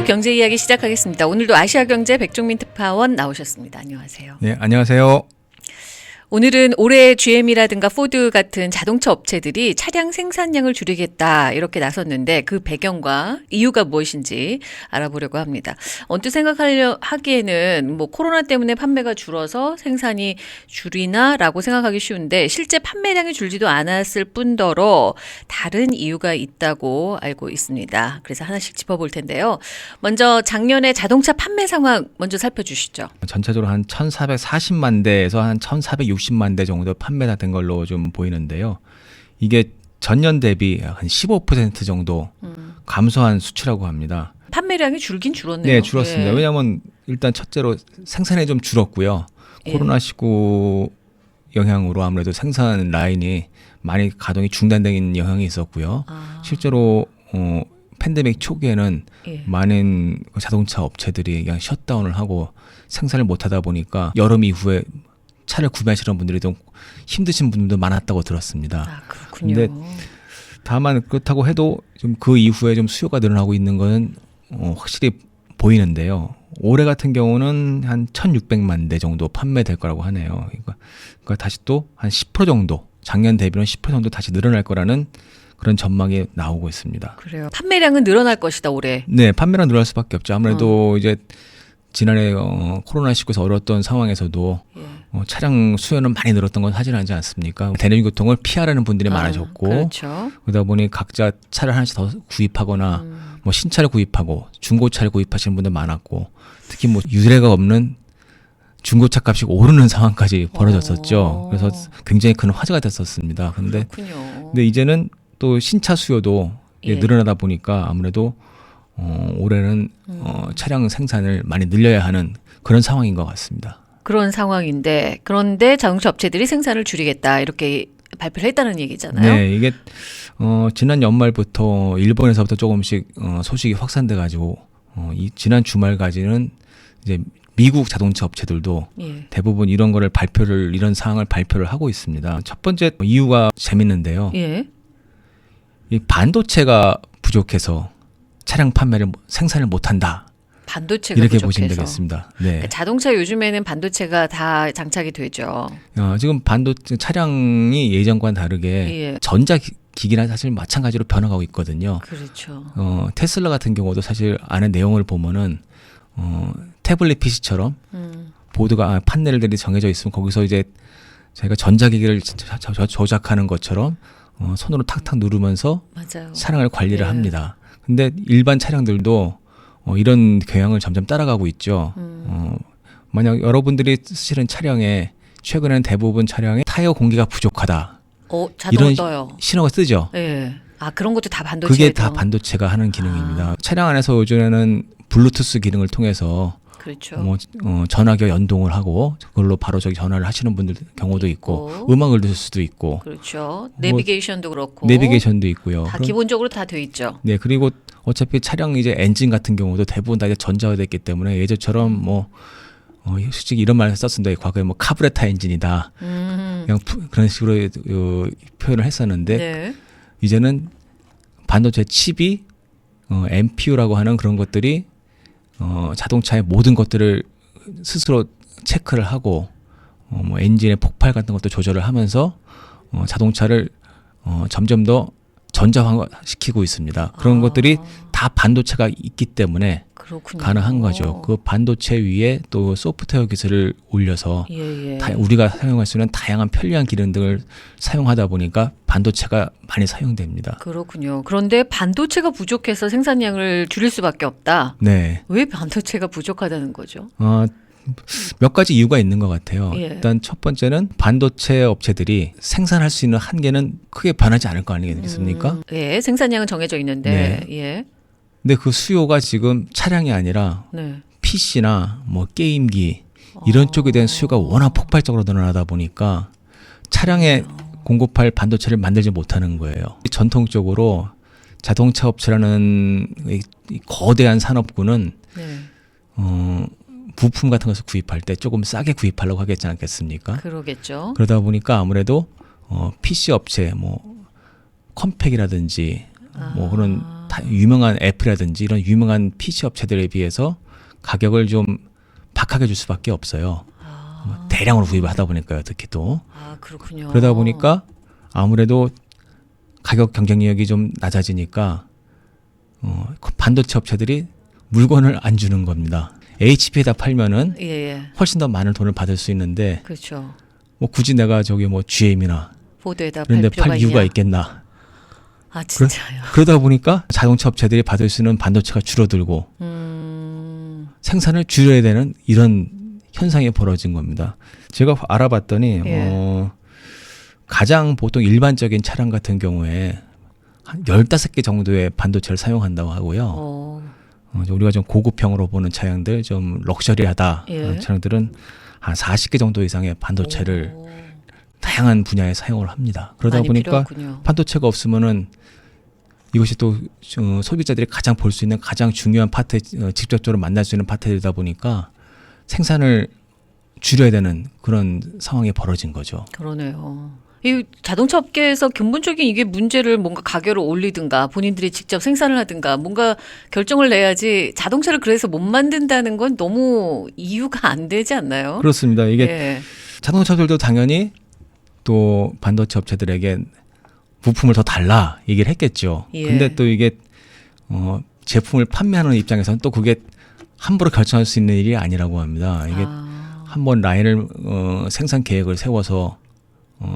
일부 경제 이야기 시작하겠습니다. 오늘도 아시아경제 백종민 특파원 나오셨습니다. 안녕하세요. 네, 안녕하세요. 오늘은 올해 GM이라든가 포드 같은 자동차 업체들이 차량 생산량을 줄이겠다 이렇게 나섰는데 그 배경과 이유가 무엇인지 알아보려고 합니다. 언뜻 하기에는 뭐 코로나 때문에 판매가 줄어서 생산이 줄이나라고 생각하기 쉬운데 실제 판매량이 줄지도 않았을 뿐더러 다른 이유가 있다고 알고 있습니다. 그래서 하나씩 짚어볼 텐데요. 먼저 작년에 자동차 판매 상황 먼저 살펴주시죠. 전체적으로 한 1,440만 대에서 한 1,460만 대 정도 판매가 된 걸로 좀 보이는데요. 이게 전년 대비 한 15% 정도 감소한 수치라고 합니다. 판매량이 줄긴 줄었네요. 네, 줄었습니다. 예. 왜냐하면 일단 첫째로 생산이 좀 줄었고요. 코로나19 영향으로 아무래도 생산 라인이 많이 가동이 중단된 영향이 있었고요. 실제로 팬데믹 초기에는 많은 자동차 업체들이 그냥 셧다운을 하고 생산을 못하다 보니까 여름 이후에 차를 구매하시는 분들이 좀 힘드신 분들도 많았다고 들었습니다. 아, 그렇군요. 근데 다만 그렇다고 해도 좀 그 이후에 좀 수요가 늘어나고 있는 건 확실히 보이는데요. 올해 같은 경우는 한 1,600만 대 정도 판매될 거라고 하네요. 그러니까 다시 또 한 10% 정도, 작년 대비는 10% 정도 다시 늘어날 거라는 그런 전망이 나오고 있습니다. 그래요. 판매량은 늘어날 것이다 올해. 네, 판매량 늘어날 수밖에 없죠. 아무래도 이제 지난해 코로나19에서 어려웠던 상황에서도 차량 수요는 많이 늘었던 건 사실 아니지 않습니까? 대중교통을 피하라는 분들이 많아졌고 그렇죠. 그러다 보니 각자 차를 하나씩 더 구입하거나 뭐 신차를 구입하고 중고차를 구입하시는 분들 많았고 특히 뭐 유례가 없는 중고차 값이 오르는 상황까지 벌어졌었죠. 그래서 굉장히 큰 화제가 됐었습니다. 근데 이제는 또 신차 수요도 늘어나다 보니까 아무래도 올해는 차량 생산을 많이 늘려야 하는 그런 상황인 것 같습니다. 그런 상황인데 그런데 자동차 업체들이 생산을 줄이겠다 이렇게 발표를 했다는 얘기잖아요. 네, 이게 지난 연말부터 일본에서부터 조금씩 소식이 확산돼 가지고 지난 주말까지는 이제 미국 자동차 업체들도 대부분 이런 사항을 발표를 하고 있습니다. 첫 번째 이유가 재밌는데요. 이 반도체가 부족해서 차량 생산을 못한다. 반도체가 이렇게 부족해서. 보시면 되겠습니다. 네. 그러니까 자동차 요즘에는 반도체가 다 장착이 되죠. 지금 반도체 차량이 예전과는 다르게 전자기기나 사실 마찬가지로 변화가고 있거든요. 그렇죠. 테슬라 같은 경우도 사실 안에 내용을 보면은 태블릿 PC처럼 보드가 판넬들이 정해져 있으면 거기서 이제 저희가 전자기기를 조작하는 것처럼 손으로 탁탁 누르면서 차량을 관리를 합니다. 근데 일반 차량들도 이런 경향을 점점 따라가고 있죠. 만약 여러분들이 쓰시는 차량에 최근에는 대부분 차량에 타이어 공기가 부족하다. 이런 신호가 뜨죠. 네. 아, 그런 것도 다 반도체. 그게 다 반도체가 하는 기능입니다. 차량 안에서 요즘에는 블루투스 기능을 통해서 전화기와 연동을 하고 그걸로 바로 전화를 하시는 분들 경우도 있고 음악을 들을 수도 있고 그렇죠. 내비게이션도 그렇고 내비게이션도 있고요. 다 기본적으로 다 돼 있죠. 네, 그리고 어차피 차량 이제 엔진 같은 경우도 대부분 다 이제 전자화됐기 때문에 예전처럼 솔직히 이런 말을 썼습니다. 과거에 카브레타 엔진이다. 그냥 그런 식으로 표현을 했었는데 이제는 반도체 칩이 MPU라고 하는 그런 것들이 자동차의 모든 것들을 스스로 체크를 하고 엔진의 폭발 같은 것도 조절을 하면서 자동차를 점점 더 전자화시키고 있습니다. 그런 것들이 다 반도체가 있기 때문에 가능한 거죠. 그 반도체 위에 또 소프트웨어 기술을 올려서 우리가 사용할 수 있는 다양한 편리한 기능 등을 사용하다 보니까 반도체가 많이 사용됩니다. 그렇군요. 그런데 반도체가 부족해서 생산량을 줄일 수밖에 없다. 네. 왜 반도체가 부족하다는 거죠? 몇 가지 이유가 있는 것 같아요. 일단 첫 번째는 반도체 업체들이 생산할 수 있는 한계는 크게 변하지 않을 거 아니겠습니까? 생산량은 정해져 있는데. 근데 그 수요가 지금 차량이 아니라 PC나 게임기 이런 쪽에 대한 수요가 워낙 폭발적으로 늘어나다 보니까 차량에 공급할 반도체를 만들지 못하는 거예요. 전통적으로 자동차 업체라는 이 거대한 산업군은 부품 같은 것을 구입할 때 조금 싸게 구입하려고 하겠지 않겠습니까? 그러겠죠. 그러다 보니까 아무래도 PC 업체 컴팩이라든지 그런 유명한 애플이라든지 이런 유명한 PC 업체들에 비해서 가격을 좀 박하게 줄 수밖에 없어요. 대량으로 구입을 하다 보니까요, 특히 또. 그렇군요. 그러다 보니까 아무래도 가격 경쟁력이 좀 낮아지니까 반도체 업체들이 물건을 안 주는 겁니다. HP에다 팔면은 훨씬 더 많은 돈을 받을 수 있는데, 그렇죠. 뭐 굳이 내가 저기 뭐 GM이나 포드에다 그런데 팔 팔 이유가 있겠나? 진짜요. 그러다 보니까 자동차 업체들이 받을 수 있는 반도체가 줄어들고 생산을 줄여야 되는 이런 현상이 벌어진 겁니다. 제가 알아봤더니 가장 보통 일반적인 차량 같은 경우에 한 15개 정도의 반도체를 사용한다고 하고요. 우리가 좀 고급형으로 보는 차량들, 좀 럭셔리하다 그런 차량들은 한 40개 정도 이상의 반도체를 다양한 분야에 사용을 합니다. 그러다 보니까 필요하군요. 반도체가 없으면은 이것이 또 소비자들이 가장 볼 수 있는 가장 중요한 파트, 직접적으로 만날 수 있는 파트이다 보니까 생산을 줄여야 되는 그런 상황이 벌어진 거죠. 그러네요. 이 자동차 업계에서 근본적인 이게 문제를 뭔가 가격을 올리든가 본인들이 직접 생산을 하든가 뭔가 결정을 내야지, 자동차를 그래서 못 만든다는 건 너무 이유가 안 되지 않나요? 그렇습니다. 이게 자동차들도 당연히 또 반도체 업체들에게 부품을 더 달라 얘기를 했겠죠. 근데 또 이게 제품을 판매하는 입장에서는 또 그게 함부로 결정할 수 있는 일이 아니라고 합니다. 이게 한번 라인을 생산 계획을 세워서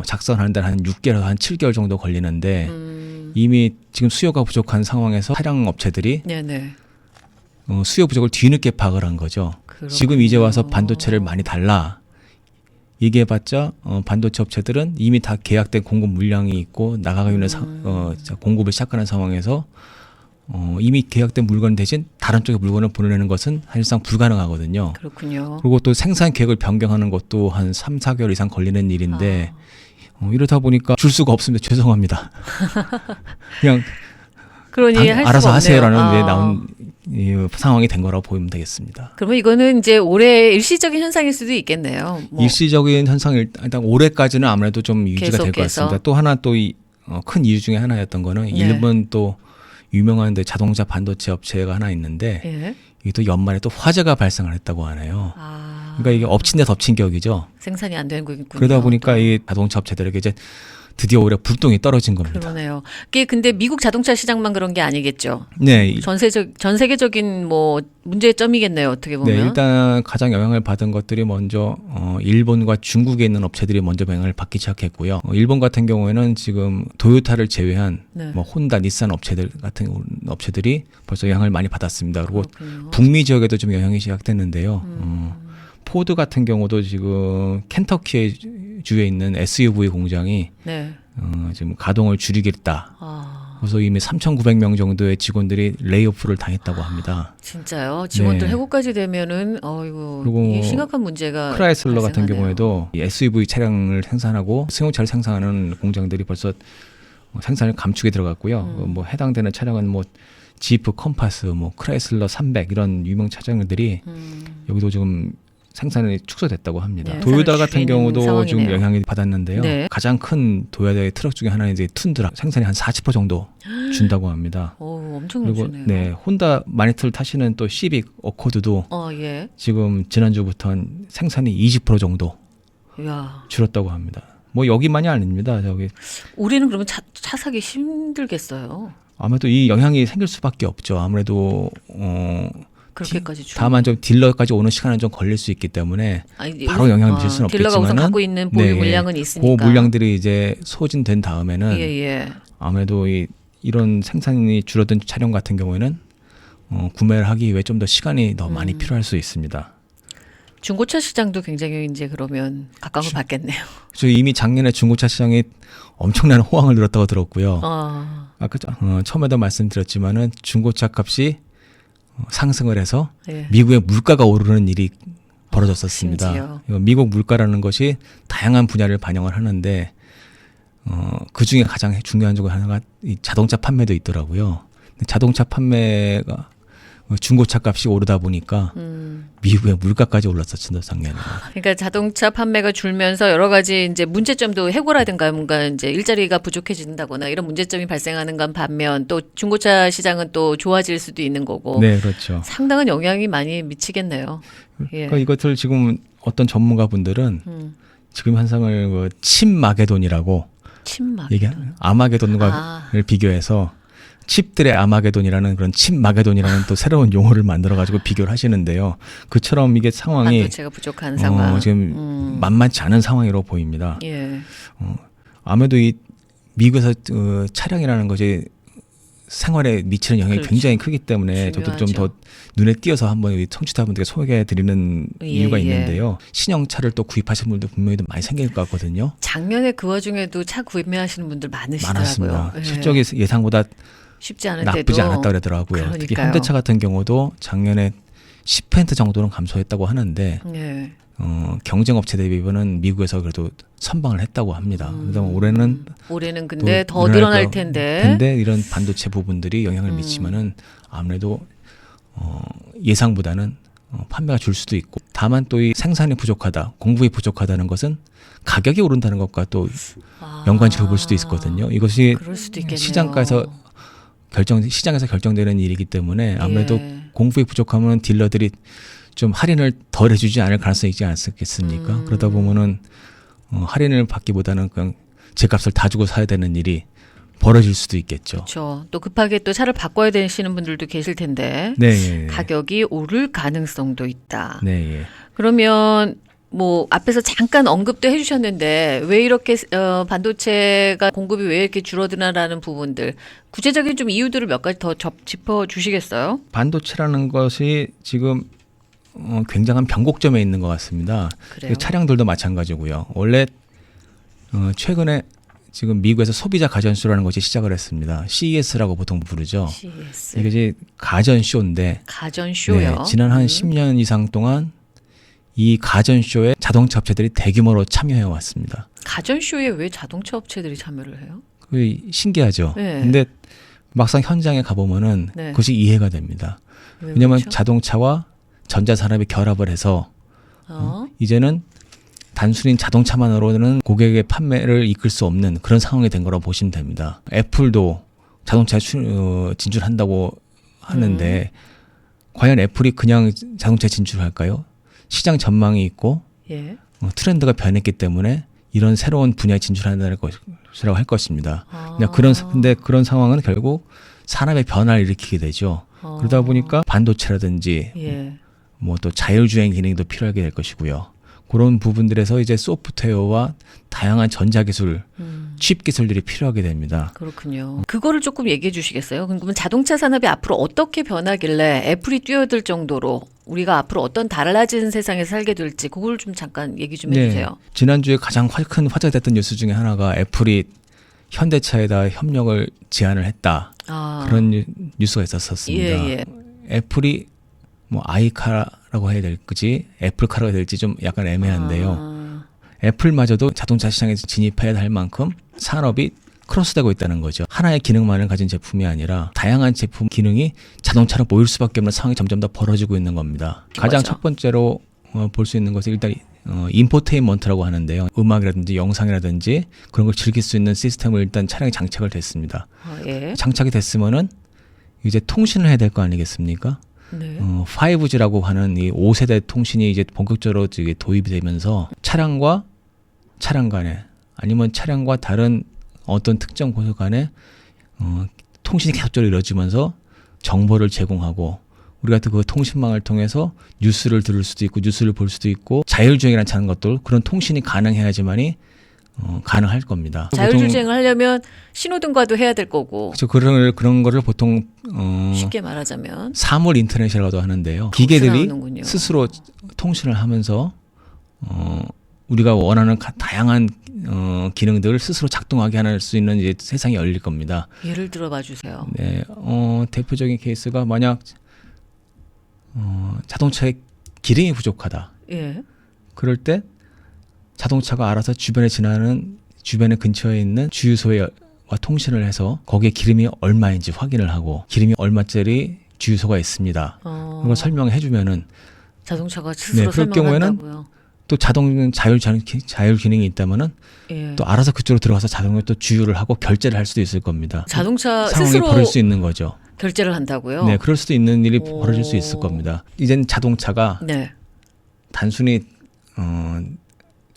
작성하는 데는 한 6개월, 한 7개월 정도 걸리는데 이미 지금 수요가 부족한 상황에서 차량 업체들이 수요 부족을 뒤늦게 파악을 한 거죠. 그렇군요. 지금 이제 와서 반도체를 많이 달라 얘기해봤자 반도체 업체들은 이미 다 계약된 공급 물량이 있고 나가고 있는 공급을 시작하는 상황에서 이미 계약된 물건 대신 다른 쪽에 물건을 보내는 것은 사실상 불가능하거든요. 그렇군요. 그리고 또 생산 계획을 변경하는 것도 한 3, 4개월 이상 걸리는 일인데 이러다 보니까 줄 수가 없습니다. 죄송합니다. 그냥 그러니 알아서 하세요라는 데 나온 상황이 된 거라고 보면 되겠습니다. 그러면 이거는 이제 올해 일시적인 현상일 수도 있겠네요. 일시적인 현상이 일단 올해까지는 아무래도 좀 유지가 될 것 같습니다. 또 하나 또 큰 이유 중에 하나였던 거는 일본 또 유명한 자동차 반도체 업체가 하나 있는데 이게 또 연말에 또 화재가 발생을 했다고 하네요. 그러니까 이게 엎친 데 덮친 격이죠. 생산이 안 되는 거군요. 그러다 보니까 이 자동차 업체들에게 이제 드디어 올해 불똥이 떨어진 겁니다. 그러네요. 그게 근데 미국 자동차 시장만 그런 게 아니겠죠. 네. 전 세계적인 뭐 문제점이겠네요. 어떻게 보면. 네, 일단 가장 영향을 받은 것들이 먼저 일본과 중국에 있는 업체들이 먼저 영향을 받기 시작했고요. 일본 같은 경우에는 지금 도요타를 제외한 뭐 혼다, 닛산 업체들 같은 업체들이 벌써 영향을 많이 받았습니다. 그리고 북미 지역에도 좀 영향이 시작됐는데요. 포드 같은 경우도 지금 켄터키 주에 있는 SUV 공장이 지금 가동을 줄이겠다. 그래서 이미 3,900명 정도의 직원들이 레이오프를 당했다고 합니다. 진짜요? 직원들 해고까지 되면은 그리고 이게 심각한 문제가 크라이슬러 발생하네요. 같은 경우에도 이 SUV 차량을 생산하고 승용차를 생산하는 공장들이 벌써 생산을 감축에 들어갔고요. 뭐 해당되는 차량은 뭐 지프, 컴파스, 뭐 크라이슬러 300 이런 유명 차량들이 여기도 지금 생산이 축소됐다고 합니다. 도요타 같은 경우도 상황이네요. 좀 영향이 받았는데요. 가장 큰 도요타의 트럭 중에 하나는 이제 툰드라, 생산이 한 40% 정도 준다고 합니다. 엄청 그리고 높네요. 혼다 마니트를 타시는 또 시빅 어코드도 지금 지난주부터 생산이 20% 정도 줄었다고 합니다. 뭐 여기만이 아닙니다. 우리는 그러면 차 사기 힘들겠어요. 아무래도 이 영향이 생길 수밖에 없죠. 아무래도 그렇게까지 다만 좀 딜러까지 오는 시간은 좀 걸릴 수 있기 때문에 바로 영향을 미칠 수는 없겠지만 딜러가 우선 갖고 있는 보유 물량은 있으니까 그 물량들이 이제 소진된 다음에는 아무래도 이런 생산이 줄어든 차량 같은 경우에는 구매를 하기 위해 좀 더 시간이 더 많이 필요할 수 있습니다. 중고차 시장도 굉장히 이제 그러면 각광을 받겠네요. 그래서 이미 작년에 중고차 시장이 엄청난 호황을 누렸다고 들었고요. 아까 처음에도 말씀드렸지만은 중고차 값이 상승을 해서 미국의 물가가 오르는 일이 벌어졌었습니다. 미국 물가라는 것이 다양한 분야를 반영을 하는데 그 중에 가장 중요한 중 하나가 이 자동차 판매도 있더라고요. 자동차 판매가 중고차 값이 오르다 보니까 미국의 물가까지 올랐었죠, 작년에. 그러니까 자동차 판매가 줄면서 여러 가지 이제 문제점도 해고라든가 뭔가 이제 일자리가 부족해진다거나 이런 문제점이 발생하는 건 반면 또 중고차 시장은 또 좋아질 수도 있는 거고. 네, 그렇죠. 상당한 영향이 많이 미치겠네요. 예. 그러니까 이것을 지금 어떤 전문가분들은 지금 현상을 그 칩마게돈이라고 침막. 얘기 아마게돈과 비교해서 칩들의 아마게돈이라는 그런 칩마게돈이라는 또 새로운 용어를 만들어 가지고 비교를 하시는데요. 그처럼 이게 상황이 반도체가 부족한 상황. 지금 만만치 않은 상황으로 보입니다. 예. 아무래도 이 미국에서 차량이라는 것이 생활에 미치는 영향이 그렇죠. 굉장히 크기 때문에 저도 좀 더 눈에 띄어서 한번 우리 청취자분들께 소개해 드리는 이유가 있는데요. 신형차를 또 구입하시는 분들 분명히 많이 생길 것 같거든요. 작년에 그 와중에도 차 구매하시는 분들 많으시더라고요. 많았습니다. 예. 실적이 예상보다 쉽지 않은데도 나쁘지 않았다고 그러더라고요. 그러니까요. 특히 현대차 같은 경우도 작년에 10% 정도는 감소했다고 하는데 예. 경쟁 업체 대비는 미국에서 그래도 선방을 했다고 합니다. 그다음 올해는 근데 또 더 늘어날 텐데. 근데 이런 반도체 부분들이 영향을 미치면은 아무래도 예상보다는 판매가 줄 수도 있고, 다만 또 이 생산이 부족하다, 공급이 부족하다는 것은 가격이 오른다는 것과 또 연관지어 볼 수도 있거든요. 이것이 그럴 수도 있겠네요. 시장에서 결정되는 일이기 때문에 아무래도 예. 공급이 부족하면 딜러들이 좀 할인을 덜 해주지 않을 가능성이 있지 않겠습니까? 그러다 보면은 할인을 받기보다는 그냥 제값을 다 주고 사야 되는 일이 벌어질 수도 있겠죠. 그렇죠. 또 급하게 또 차를 바꿔야 되시는 분들도 계실 텐데 네, 가격이 오를 가능성도 있다. 네, 예. 그러면 뭐 앞에서 잠깐 언급도 해주셨는데 왜 이렇게 반도체가 공급이 왜 이렇게 줄어드나라는 부분들 구체적인 좀 이유들을 몇 가지 더 짚어 주시겠어요? 반도체라는 것이 지금 굉장한 변곡점에 있는 것 같습니다. 그래요. 차량들도 마찬가지고요. 원래 최근에 지금 미국에서 소비자 가전쇼라는 것이 시작을 했습니다. CES라고 보통 부르죠. CES. 이게 가전쇼인데 가전쇼요. 네, 지난 한 10년 이상 동안 이 가전쇼에 자동차 업체들이 대규모로 참여해 왔습니다. 가전쇼에 왜 자동차 업체들이 참여를 해요? 그게 신기하죠. 네. 근데 막상 현장에 가보면은 네. 그것이 이해가 됩니다. 왜 왜냐하면 그렇죠? 자동차와 전자산업이 결합을 해서 이제는 단순히 자동차만으로는 고객의 판매를 이끌 수 없는 그런 상황이 된 거라고 보시면 됩니다. 애플도 자동차에 진출한다고 하는데 과연 애플이 그냥 자동차에 진출할까요? 시장 전망이 있고 예. 트렌드가 변했기 때문에 이런 새로운 분야에 진출한다는 것이라고 할 것입니다. 아. 근데 그런 상황은 결국 산업의 변화를 일으키게 되죠. 그러다 보니까 반도체라든지 예. 뭐 또 자율주행 기능도 필요하게 될 것이고요. 그런 부분들에서 이제 소프트웨어와 다양한 전자기술, 칩 기술들이 필요하게 됩니다. 그렇군요. 그거를 조금 얘기해 주시겠어요? 그러면 자동차 산업이 앞으로 어떻게 변하길래 애플이 뛰어들 정도로 우리가 앞으로 어떤 달라진 세상에 살게 될지 그걸 좀 잠깐 얘기 좀 해주세요. 지난주에 가장 큰 화제됐던 뉴스 중에 하나가 애플이 현대차에다 협력을 제안을 했다. 그런 뉴스가 있었습니다. 예. 애플이 뭐 아이카라고 해야 될지 애플카라고 해야 될지 좀 약간 애매한데요. 애플마저도 자동차 시장에 진입해야 할 만큼 산업이 크로스되고 있다는 거죠. 하나의 기능만을 가진 제품이 아니라 다양한 제품 기능이 자동차로 모일 수밖에 없는 상황이 점점 더 벌어지고 있는 겁니다. 가장 첫 번째로 볼 수 있는 것은 일단 인포테인먼트라고 하는데요. 음악이라든지 영상이라든지 그런 걸 즐길 수 있는 시스템을 일단 차량에 장착을 됐습니다. 예. 장착이 됐으면은 이제 통신을 해야 될 거 아니겠습니까? 네. 5G라고 하는 이 5세대 통신이 이제 본격적으로 이제 도입이 되면서 차량과 차량 간에 아니면 차량과 다른 어떤 특정 고속 간에 통신이 계속적으로 이루어지면서 정보를 제공하고 우리가 그 통신망을 통해서 뉴스를 들을 수도 있고 뉴스를 볼 수도 있고 자율주행이라는 것들 그런 통신이 가능해야지만이 가능할 겁니다. 자율주행을 하려면 신호등과도 해야 될 거고. 그렇죠. 그런 거를 보통 쉽게 말하자면 사물 인터넷이라고도 하는데요. 기계들이 나오는군요. 스스로 통신을 하면서 우리가 원하는 다양한 기능들을 스스로 작동하게 할 수 있는 이제 세상이 열릴 겁니다. 예를 들어봐 주세요. 네, 대표적인 케이스가 만약 자동차에 기름이 부족하다. 예. 그럴 때 자동차가 알아서 주변에 근처에 있는 주유소와 통신을 해서 거기에 기름이 얼마인지 확인을 하고 기름이 얼마짜리 주유소가 있습니다. 그런 걸 설명해 주면은 자동차가 스스로 그럴 설명한다고요. 또 자동 자율 기능이 있다면은 예. 또 알아서 그쪽으로 들어가서 자동으로 또 주유를 하고 결제를 할 수도 있을 겁니다. 자동차 상황이 스스로 벌어질 수 있는 거죠. 결제를 한다고요? 네, 그럴 수도 있는 일이 벌어질 수 있을 겁니다. 이젠 자동차가 네. 단순히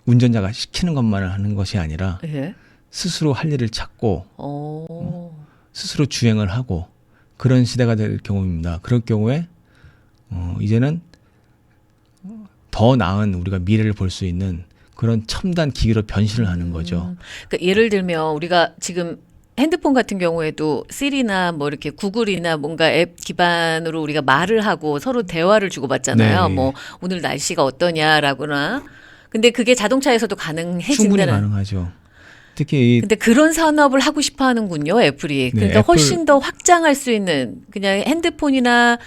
운전자가 시키는 것만 하는 것이 아니라 예. 스스로 할 일을 찾고 오. 스스로 주행을 하고 그런 시대가 될 경우입니다. 그럴 경우에 이제는 더 나은 우리가 미래를 볼 수 있는 그런 첨단 기기로 변신을 하는 거죠. 그러니까 예를 들면 우리가 지금 핸드폰 같은 경우에도 시리나 뭐 이렇게 구글이나 뭔가 앱 기반으로 우리가 말을 하고 서로 대화를 주고받잖아요. 네. 뭐 오늘 날씨가 어떠냐라거나. 근데 그게 자동차에서도 충분히 가능해진다는. 가능하죠. 특히 근데 그런 산업을 하고 싶어 하는군요, 애플이. 그러니까 애플- 훨씬 더 확장할 수 있는 그냥 핸드폰이나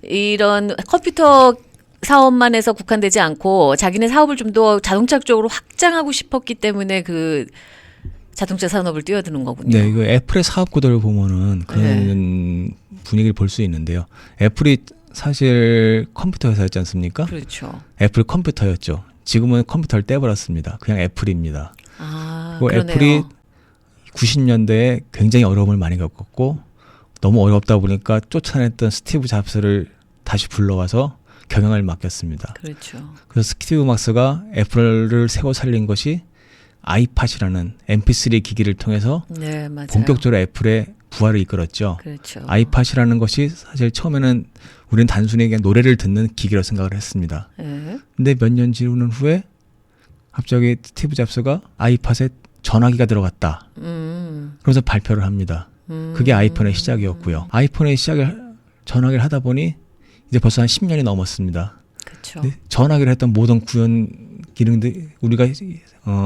이런 컴퓨터 사업만 해서 국한되지 않고 자기네 사업을 좀 더 자동차 쪽으로 확장하고 싶었기 때문에 그 자동차 산업을 뛰어드는 거군요. 네, 이거 애플의 사업 구도를 보면은 그런 분위기를 볼 수 있는데요. 애플이 사실 컴퓨터 회사였지 않습니까? 그렇죠. 애플 컴퓨터였죠. 지금은 컴퓨터를 떼버렸습니다. 그냥 애플입니다. 아, 그리고 그러네요. 애플이 90년대에 굉장히 어려움을 많이 겪었고 너무 어렵다 보니까 쫓아냈던 스티브 잡스를 다시 불러와서 경영을 맡겼습니다. 그렇죠. 그래서 스티브 잡스가 애플을 새고 살린 것이 아이팟이라는 MP3 기기를 통해서 네, 맞아요. 본격적으로 애플의 부활을 이끌었죠. 그렇죠. 아이팟이라는 것이 사실 처음에는 우리는 단순히 그냥 노래를 듣는 기기로 생각을 했습니다. 네. 근데 몇 년 지난 후에 갑자기 스티브 잡스가 아이팟에 전화기가 들어갔다. 그래서 발표를 합니다. 그게 아이폰의 시작이었고요. 아이폰의 전화기를 하다 보니 이제 벌써 한 10년이 넘었습니다. 그렇죠. 근데 전화기를 했던 모든 구현 기능들 우리가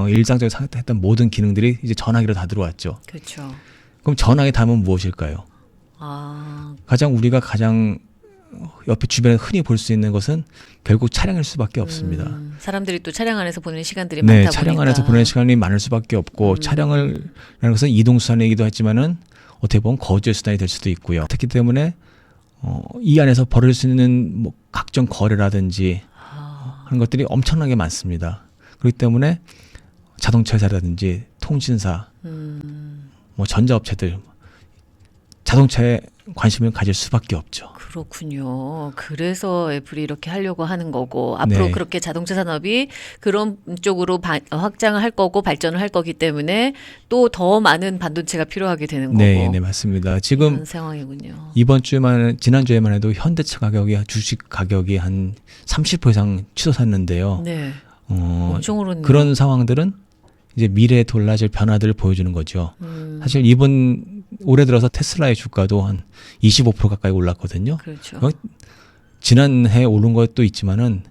일상적으로 했던 모든 기능들이 이제 전화기로 다 들어왔죠. 그렇죠. 그럼 전화기 다음은 무엇일까요? 아, 우리가 가장 옆에 주변에 흔히 볼 수 있는 것은 결국 차량일 수밖에 없습니다. 사람들이 또 차량 안에서 보내는 시간들이 네, 많다 차량 보니까. 안에서 보내는 시간이 많을 수밖에 없고 차량이라는 것은 이동 수단이기도 하지만은 어떻게 보면 거주의 수단이 될 수도 있고요. 그렇기 때문에 이 안에서 벌어질 수 있는 뭐 각종 거래라든지 하는 것들이 엄청나게 많습니다. 그렇기 때문에 자동차 회사라든지 통신사, 뭐 전자업체들 자동차에 관심을 가질 수밖에 없죠. 그렇군요. 그래서 애플이 이렇게 하려고 하는 거고 앞으로 네. 그렇게 자동차 산업이 그런 쪽으로 확장을 할 거고 발전을 할 거기 때문에 또 더 많은 반도체가 필요하게 되는 거고. 네, 네 맞습니다. 지금 그런 상황이군요. 지난주에만 해도 현대차 주식 가격이 한 30% 이상 치솟았는데요. 네. 엄청 오르네요. 그런 상황들은 이제 미래에 돌아질 변화들을 보여주는 거죠. 사실 올해 들어서 테슬라의 주가도 한 25% 가까이 올랐거든요. 그렇죠. 지난해 오른 것도 있지만은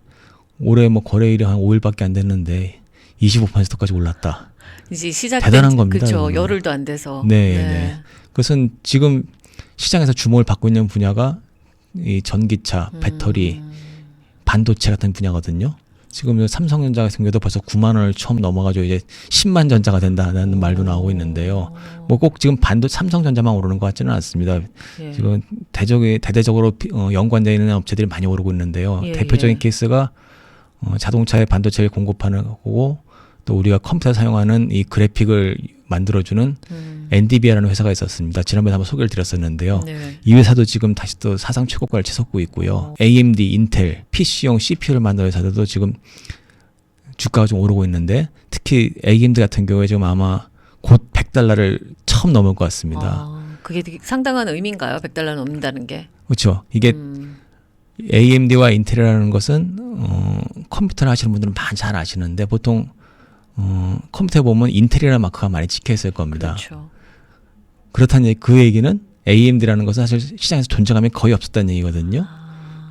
올해 뭐 거래일이 한 5일밖에 안 됐는데 25%까지 올랐다. 이제 시작된 대단한 겁니다, 그렇죠. 이거는. 열흘도 안 돼서. 네. 그것은 지금 시장에서 주목을 받고 있는 분야가 이 전기차, 배터리, 반도체 같은 분야거든요. 지금 삼성전자 같은 경우도 벌써 9만 원을 처음 넘어가지고 이제 10만 전자가 된다는 말도 나오고 있는데요. 뭐 꼭 지금 삼성전자만 오르는 것 같지는 않습니다. 예. 지금 대대적으로 연관되어 있는 업체들이 많이 오르고 있는데요. 예, 대표적인 예. 케이스가 자동차에 반도체를 공급하는 거고 또 우리가 컴퓨터에 사용하는 이 그래픽을 만들어주는 엔디비아라는 회사가 있었습니다. 지난번에 한번 소개를 드렸었는데요. 네. 이 회사도 지금 다시 또 사상 최고가를 치솟고 있고요. AMD, 인텔, PC용 CPU를 만드는 회사들도 지금 주가가 좀 오르고 있는데 특히 AMD 같은 경우에 지금 아마 곧 $100를 처음 넘을 것 같습니다. 그게 되게 상당한 의미인가요? $100 넘는다는 게. 그렇죠. 이게 AMD와 인텔이라는 것은 컴퓨터를 하시는 분들은 잘 아시는데 보통 컴퓨터에 보면 인텔이라는 마크가 많이 찍혀 있을 겁니다. 그렇죠. 그렇다는 그 얘기는 AMD라는 것은 사실 시장에서 존재감이 거의 없었다는 얘기거든요.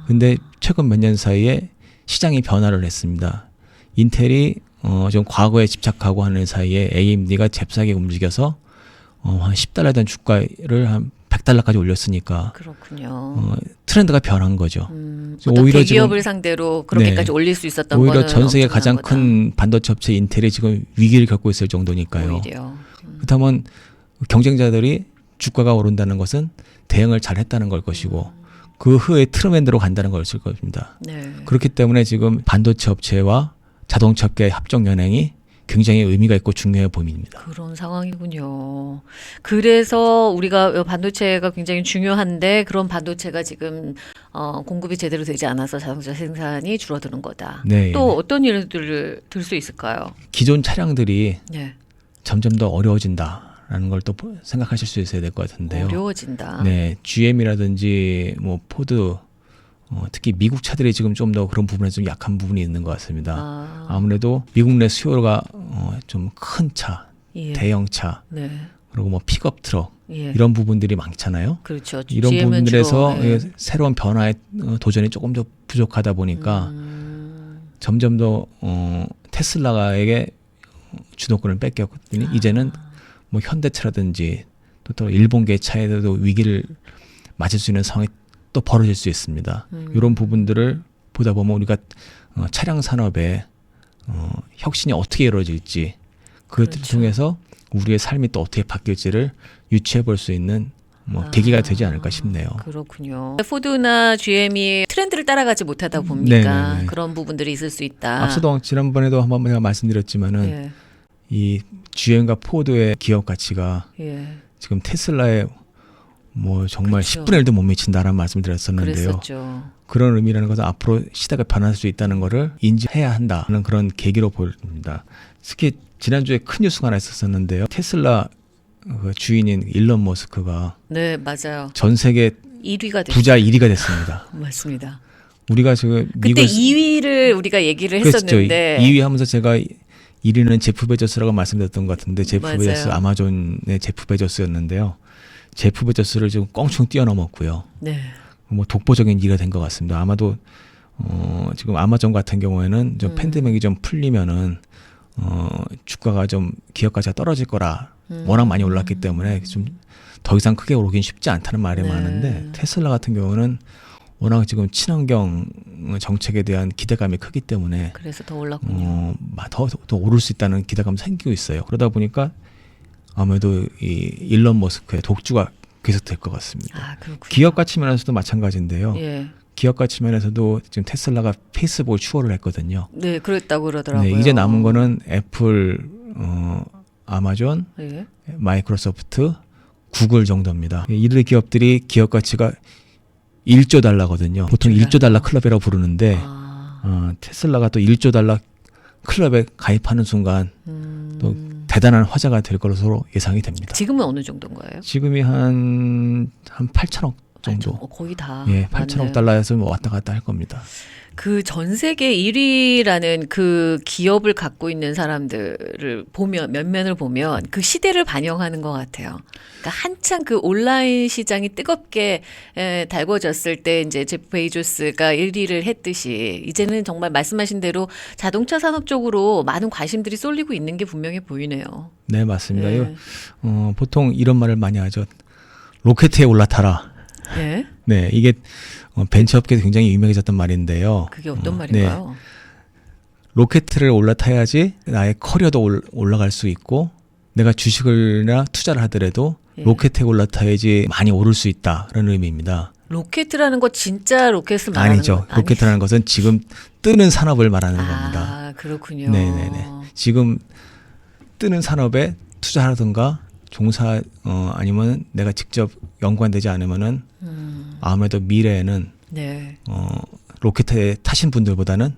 근데 최근 몇 년 사이에 시장이 변화를 했습니다. 인텔이 좀 과거에 집착하고 하는 사이에 AMD가 잽싸게 움직여서 한 $10던 주가를 한 $100까지 올렸으니까 그렇군요. 트렌드가 변한 거죠. 오히려 대기업을 상대로 그렇게까지 네. 올릴 수 있었던 오히려 거는 전 세계 가장 엄청난 거다. 큰 반도체 업체 인텔이 지금 위기를 겪고 있을 정도니까요. 오히려. 그렇다면 경쟁자들이 주가가 오른다는 것은 대응을 잘했다는 걸 것이고 그 후에 트루먼대로 간다는 것일 겁니다. 네. 그렇기 때문에 지금 반도체 업체와 자동차 업계의 합종 연행이 굉장히 의미가 있고 중요해 보입니다. 그런 상황이군요. 그래서 우리가 반도체가 굉장히 중요한데 그런 반도체가 지금 공급이 제대로 되지 않아서 자동차 생산이 줄어드는 거다. 네, 또 네. 어떤 예를 들 수 있을까요? 기존 차량들이 네. 점점 더 어려워진다라는 걸 또 생각하실 수 있어야 될 것 같은데요. 어려워진다. 네, GM이라든지 뭐 포드, 특히 미국 차들이 지금 좀 더 그런 부분에 좀 약한 부분이 있는 것 같습니다. 아무래도 미국 내 수요가 좀 큰 차, 예. 대형 차, 네. 그리고 뭐 픽업 트럭 예. 이런 부분들이 많잖아요. 그렇죠. 이런 GM은 부분들에서 주로, 예. 새로운 변화의 도전이 조금 더 부족하다 보니까 점점 더 테슬라에게 주도권을 뺏겼거든요. 이제는 뭐 현대차라든지 또 일본계 차에도 위기를 맞을 수 있는 상황이 또 벌어질 수 있습니다. 이런 부분들을 보다 보면 우리가 차량 산업의 혁신이 어떻게 이루어질지 그것을 그렇죠. 통해서 우리의 삶이 또 어떻게 바뀔지를 유추해 볼 수 있는 계기가 되지 않을까 싶네요. 그렇군요. 포드나 GM이 트렌드를 따라가지 못하다 보니까 네네네. 그런 부분들이 있을 수 있다. 앞서도 지난번에도 한번 제가 말씀드렸지만은 예. 이 GM과 포드의 기업 가치가 예. 지금 테슬라에 뭐 정말 그렇죠. 10분의 1도 못 미친다라는 말씀을 드렸었는데요. 그랬었죠. 그런 의미라는 것은 앞으로 시대가 변할 수 있다는 것을 인지해야 한다는 그런 계기로 보입니다. 특히 지난주에 큰 뉴스가 하나 있었는데요. 테슬라 그 주인인 일론 머스크가 네, 맞아요. 전 세계 1위가 됐 부자 1위가 됐습니다. 맞습니다. 우리가 지금 그때 미국 2위를 우리가 얘기를 그랬죠. 했었는데 2위 하면서 제가 1위는 제프 베조스라고 말씀드렸던 것 같은데 제프 맞아요. 베조스 아마존의 제프 베조스였는데요. 제프 베조스를 지금 껑충 뛰어넘었고요. 네. 뭐 독보적인 일이 된 것 같습니다. 아마도 지금 아마존 같은 경우에는 좀 팬데믹이 좀 풀리면은 주가가 좀 기업 가치가 떨어질 거라 워낙 많이 올랐기 때문에 좀 더 이상 크게 오르긴 쉽지 않다는 말이 네. 많은데 테슬라 같은 경우는 워낙 지금 친환경 정책에 대한 기대감이 크기 때문에 그래서 더 올랐군요. 더 오를 수 있다는 기대감이 생기고 있어요. 그러다 보니까 아무래도 이 일론 머스크의 독주가 계속될 것 같습니다. 아, 그렇군요. 기업 가치 면에서도 마찬가지인데요. 예. 기업 가치 면에서도 지금 테슬라가 페이스북을 추월을 했거든요. 네, 그랬다고 그러더라고요. 네, 이제 남은 거는 애플, 아마존, 예. 마이크로소프트, 구글 정도입니다. 이들 기업들이 기업 가치가 1조 달러거든요. 보통 1조 달러 클럽이라고 부르는데 테슬라가 또 1조 달러 클럽에 가입하는 순간 또 대단한 화제가 될 것으로 예상이 됩니다. 지금은 어느 정도인 거예요? 지금이 한 8천억 정도. 거의 다. 예, 8천억 맞네요. 달러에서 뭐 왔다 갔다 할 겁니다. 그 전 세계 1위라는 그 기업을 갖고 있는 사람들을 보면 면면을 보면 그 시대를 반영하는 것 같아요. 그러니까 한창 그 온라인 시장이 뜨겁게 달궈졌을 때 이제 제프 베이조스가 1위를 했듯이 이제는 정말 말씀하신 대로 자동차 산업 쪽으로 많은 관심들이 쏠리고 있는 게 분명해 보이네요. 네, 맞습니다. 예. 보통 이런 말을 많이 하죠. 로켓에 올라타라. 예? 네, 이게 벤처업계에서 굉장히 유명해졌던 말인데요. 그게 어떤 네. 말인가요? 로켓을 올라타야지 나의 커리어도 올라갈 수 있고 내가 주식을나 투자를 하더라도 예. 로켓에 올라타야지 많이 오를 수 있다라는 의미입니다. 로켓이라는 거 진짜 로켓을 말하는 아니죠. 거 로켓이라는 것은 지금 뜨는 산업을 말하는 겁니다. 아, 그렇군요. 네네네. 지금 뜨는 산업에 투자하든가 종사 아니면 내가 직접 연관되지 않으면은 아무래도 미래에는 네, 로켓에 타신 분들보다는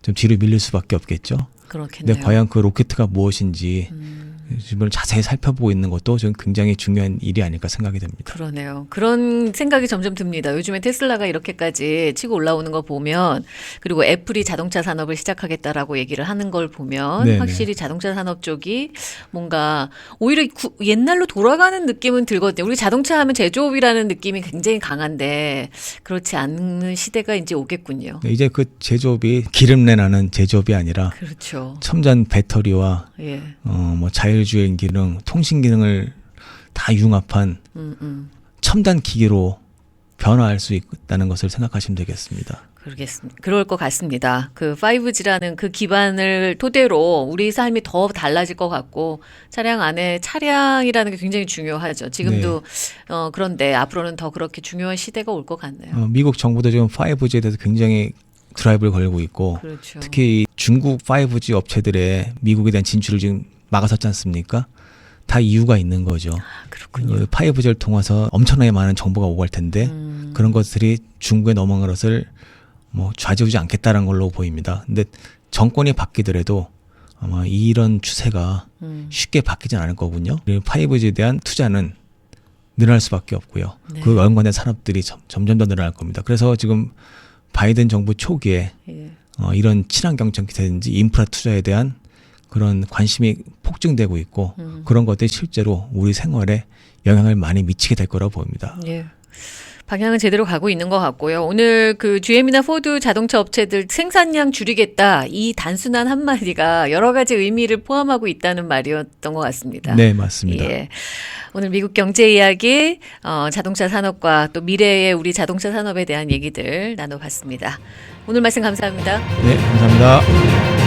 좀 뒤로 밀릴 수밖에 없겠죠. 그렇겠네요. 근데 과연 그 로켓가 무엇인지 지금 자세히 살펴보고 있는 것도 저는 굉장히 중요한 일이 아닐까 생각이 됩니다. 그러네요. 그런 생각이 점점 듭니다. 요즘에 테슬라가 이렇게까지 치고 올라오는 거 보면 그리고 애플이 자동차 산업을 시작하겠다라고 얘기를 하는 걸 보면 네네. 확실히 자동차 산업 쪽이 뭔가 오히려 옛날로 돌아가는 느낌은 들거든요. 우리 자동차 하면 제조업이라는 느낌이 굉장히 강한데 그렇지 않는 시대가 이제 오겠군요. 네, 이제 그 제조업이 기름내 나는 제조업이 아니라 그렇죠. 첨단 배터리와 예. 뭐 자율주행 기능, 통신 기능을 다 융합한 첨단 기기로 변화할 수 있다는 것을 생각하시면 되겠습니다. 그럴 것 같습니다. 그 5G라는 그 기반을 토대로 우리 삶이 더 달라질 것 같고 차량 안에 차량이라는 게 굉장히 중요하죠. 지금도 그런데 앞으로는 더 그렇게 중요한 시대가 올 것 같네요. 미국 정부도 지금 5G에 대해서 굉장히 드라이브를 걸고 있고 그렇죠. 특히 중국 5G 업체들의 미국에 대한 진출을 지금 막아섰지 않습니까? 다 이유가 있는 거죠. 그렇군요. 5G를 통해서 엄청나게 많은 정보가 오갈 텐데 그런 것들이 중국에 넘어간 것을 뭐 좌지우지 않겠다는 걸로 보입니다. 근데 정권이 바뀌더라도 아마 이런 추세가 쉽게 바뀌진 않을 거군요. 5G에 대한 투자는 늘어날 수밖에 없고요. 네. 그 연관된 산업들이 점점 더 늘어날 겁니다. 그래서 지금 바이든 정부 초기에 예. 이런 친환경 정책이라든지 인프라 투자에 대한 그런 관심이 폭증되고 있고 그런 것들이 실제로 우리 생활에 영향을 많이 미치게 될 거라고 보입니다. 예. 방향은 제대로 가고 있는 것 같고요. 오늘 그 GM이나 포드 자동차 업체들 생산량 줄이겠다 이 단순한 한마디가 여러 가지 의미를 포함하고 있다는 말이었던 것 같습니다. 네, 맞습니다. 예. 오늘 미국 경제 이야기, 자동차 산업과 또 미래의 우리 자동차 산업에 대한 얘기들 나눠봤습니다. 오늘 말씀 감사합니다. 네, 감사합니다.